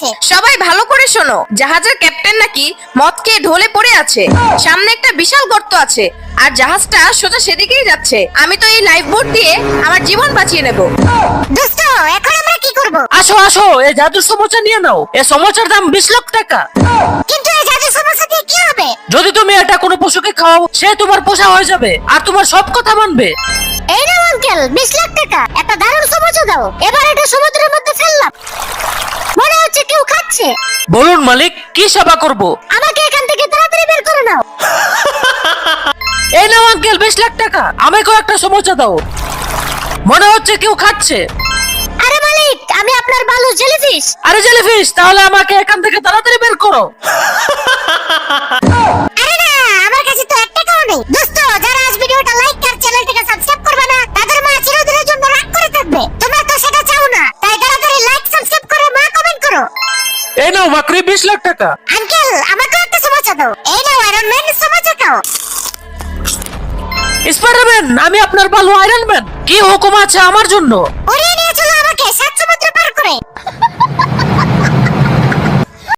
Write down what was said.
আছে। সবাই ভালো করে শোনো, জাহাজের ক্যাপ্টেন নাকি মদ খেয়ে ঢলে পড়ে আছে। সামনে একটা বিশাল গর্ত আছে আর জাহাজটা সোজা সেদিকেই যাচ্ছে। আমি তো এই লাইফ বোট দিয়ে আমার জীবন বাঁচিয়ে নেব। দোস্ত এখন আমরা কি করব? আসো আসো, এই জাদুর সমোচা নিয়ে নাও। এই সমোচার দাম 20 লাখ টাকা। কিন্তু এই জাদু সমস্যা দিয়ে কি হবে? যদি তুমি এটা কোনো পশুকে খাওয়াও, সে তোমার পোষা হয়ে যাবে আর তোমার সব কথা মানবে। এই নাও আঙ্কেল, 20 লাখ টাকা। একটা দারুণ সমস্যা দাও। এবার এটা সমুদ্রের মধ্যে ফেললাম। মনে হচ্ছে কেউ খাচ্ছে। বলুন মালিক, কি সেবা করব? আমাকে এখান থেকে তাড়াতাড়ি বের করে নাও। এই নাও আঙ্কেল 20 লাখ টাকা। আমাকেও একটা সমোচা দাও। মনে হচ্ছে কেউ খাচ্ছে। আরে মালিক, আমি আপনার বালু জেলিফিশ। আরে জেলিফিশ, তাহলে আমাকে এখান থেকে তাড়াতাড়ি বের করো। আরে না, আমার কাছে তো 1 টাকাও নেই। দোস্ত, যারা আজ ভিডিওটা লাইক আর চ্যানেলটাকে সাবস্ক্রাইব করবে না, তাদের মা চিরদিনের জন্য রাগ করে থাকবে। তোমরা তো সেটা চাও না, তাই তাড়াতাড়ি লাইক সাবস্ক্রাইব করে মা কমেন্ট করো। এই নাও বাকরি 20 লাখ টাকা। আঙ্কেল, আমাকে একটা সমস্যা দাও। এই নাও আয়রন ম্যান সমস্যা খাও। স্পাইডারম্যান, আমি আপনার ভালো আয়রন ম্যান। কি হুকুম আছে আমার জন্য? ওরে